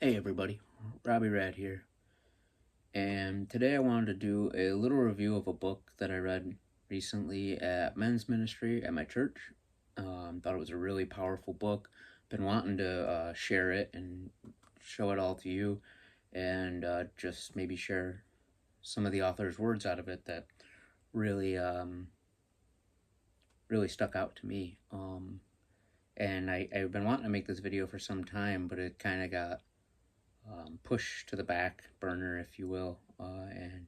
Hey everybody, Robbie Rad here, and today I wanted to do a little review of a book that I read recently at men's ministry at my church. Thought it was a really powerful book. Been wanting to share it and show it all to you, and just maybe share some of the author's words out of it that really, really stuck out to me. And I've been wanting to make this video for some time, but it kind of got pushed to the back burner, if you will. And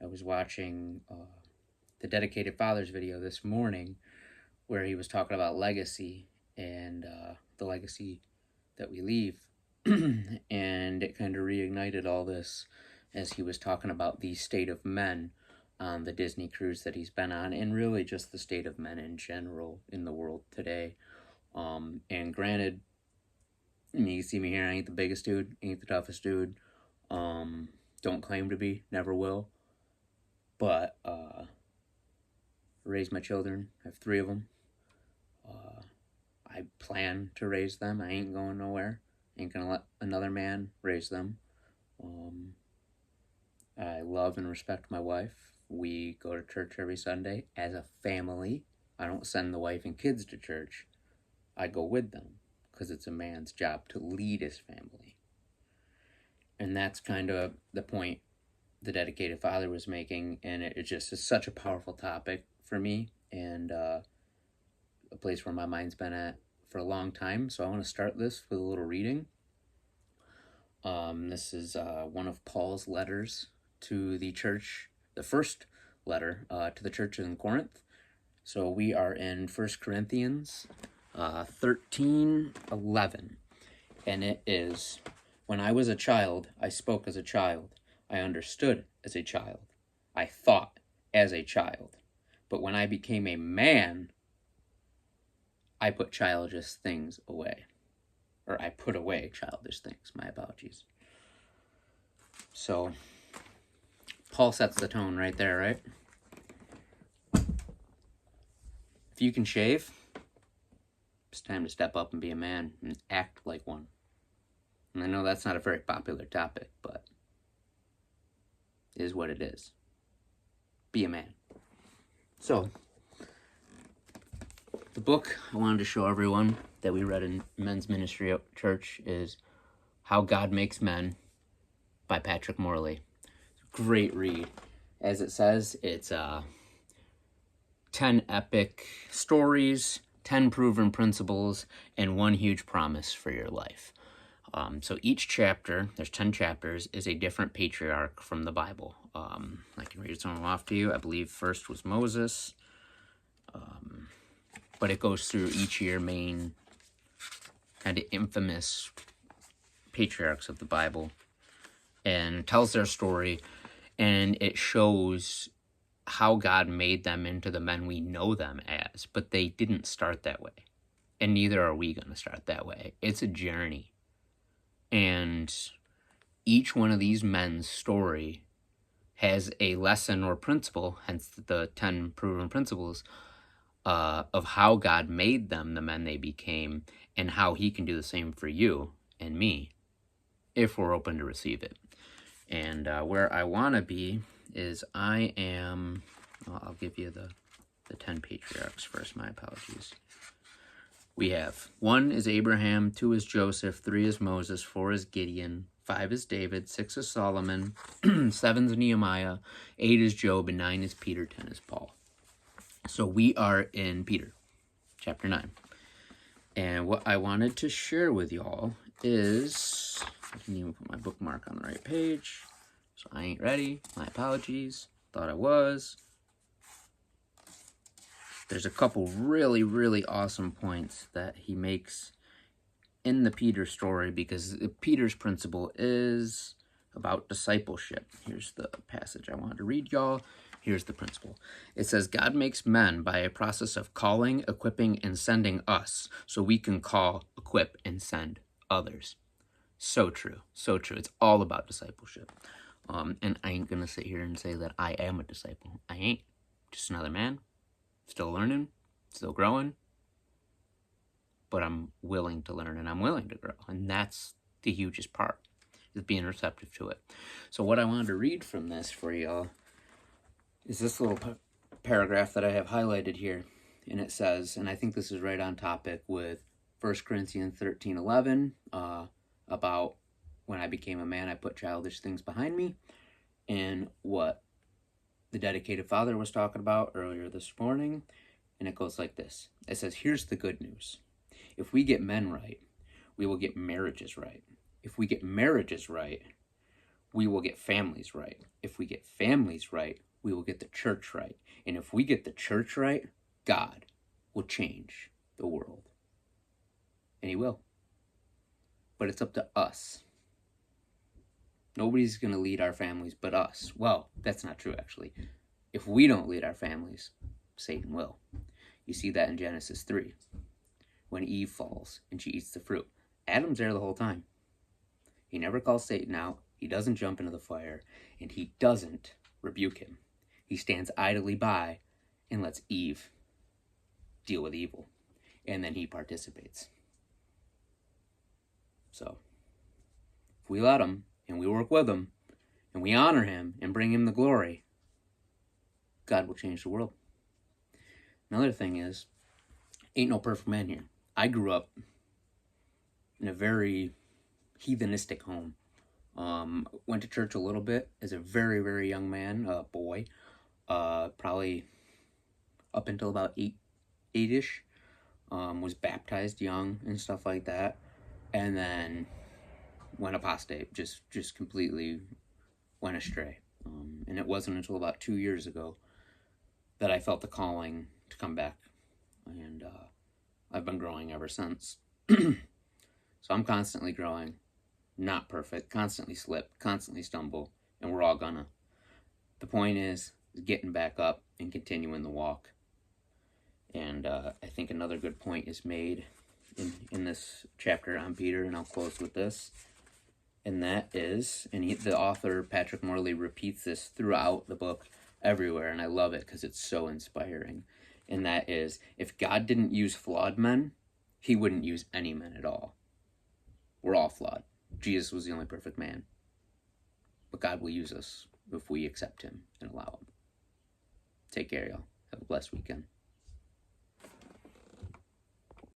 I was watching the Dedicated Fathers video this morning where he was talking about legacy and the legacy that we leave. And it kind of reignited all this as he was talking about the state of men on the Disney cruise that he's been on, and really just the state of men in general in the world today. And granted, you see me here, I ain't the biggest dude, ain't the toughest dude. Don't claim to be, never will. But raised my children, I have 3 of them. I plan to raise them. I ain't going nowhere. Ain't gonna let another man raise them. I love and respect my wife. We go to church every Sunday as a family. I don't send the wife and kids to church. I go with them because it's a man's job to lead his family. And that's kind of the point the Dedicated Father was making, and it just is such a powerful topic for me, and a place where my mind's been at for a long time. So I want to start this with a little reading. This is one of Paul's letters to the church, the first letter to the church in Corinth. So we are in 1 Corinthians 13:11, and it is, "When I was a child, I spoke as a child. I understood as a child. I thought as a child. But when I became a man, I put childish things away." Or I put away childish things. My apologies. So, Paul sets the tone right there, right? If you can shave, it's time to step up and be a man and act like one. And I know that's not a very popular topic, but it is what it is. Be a man. So, the book I wanted to show everyone that we read in men's ministry at church is How God Makes Men by Pat Morley. Great read. As it says, it's 10 epic stories, 10 proven principles, and 1 huge promise for your life. So each chapter, there's 10 chapters, is a different patriarch from the Bible. I can read some of them off to you. I believe first was Moses, but it goes through each year main kind of infamous patriarchs of the Bible and tells their story, and it shows how God made them into the men we know them as, but they didn't start that way, and neither are we going to start that way. It's a journey, and each one of these men's story has a lesson or principle, hence the 10 proven principles, of how God made them the men they became, and how he can do the same for you and me if we're open to receive it. And where I want to be is I am, I'll give you the 10 patriarchs first, my apologies. We have 1 is Abraham, 2 is Joseph, 3 is Moses, 4 is Gideon, 5 is David, 6 is Solomon, 7 is Nehemiah, 8 is Job, and 9 is Peter, 10 is Paul. So we are in Peter, chapter 9. And what I wanted to share with y'all is, I didn't even put my bookmark on the right page, so I ain't ready. My apologies. Thought I was. There's a couple really, really awesome points that he makes in the Peter story, because Peter's principle is about discipleship. Here's the passage I wanted to read y'all. Here's the principle. It says, "God makes men by a process of calling, equipping, and sending us, so we can call, equip, and send others." So true. So true. It's all about discipleship. And I ain't going to sit here and say that I am a disciple. I ain't. Just another man. Still learning. Still growing. But I'm willing to learn and I'm willing to grow. And that's the hugest part. is being receptive to it. So what I wanted to read from this for y'all is this little paragraph that I have highlighted here. And it says, and I think this is right on topic with 1 Corinthians 13:11, about when I became a man, I put childish things behind me, and what the dedicated father was talking about earlier this morning. And it goes like this. It says, here's the good news. If we get men right, we will get marriages right. If we get marriages right, we will get families right. If we get families right, we will get the church right. And if we get the church right, God will change the world. And he will. But it's up to us. Nobody's going to lead our families but us. Well, that's not true, actually. If we don't lead our families, Satan will. You see that in Genesis 3, when Eve falls and she eats the fruit. Adam's there the whole time. He never calls Satan out. He doesn't jump into the fire. And he doesn't rebuke him. He stands idly by and lets Eve deal with evil. And then he participates. So, if we let him, and we work with him, and we honor him, and bring him the glory, God will change the world. Another thing is, ain't no perfect man here. I grew up in a very heathenistic home. Went to church a little bit as a very, very young man, boy. Probably up until about eight-ish. Was baptized young and stuff like that. And then went apostate, just completely went astray. And it wasn't until about 2 years ago that I felt the calling to come back. And I've been growing ever since. So I'm constantly growing, not perfect, constantly slip, constantly stumble, and we're all gonna. The point is getting back up and continuing the walk. And I think another good point is made in this chapter on Peter, and I'll close with this. And that is, the author, Patrick Morley, repeats this throughout the book everywhere, and I love it because it's so inspiring. And that is, if God didn't use flawed men, he wouldn't use any men at all. We're all flawed. Jesus was the only perfect man. But God will use us if we accept him and allow him. Take care, y'all. Have a blessed weekend.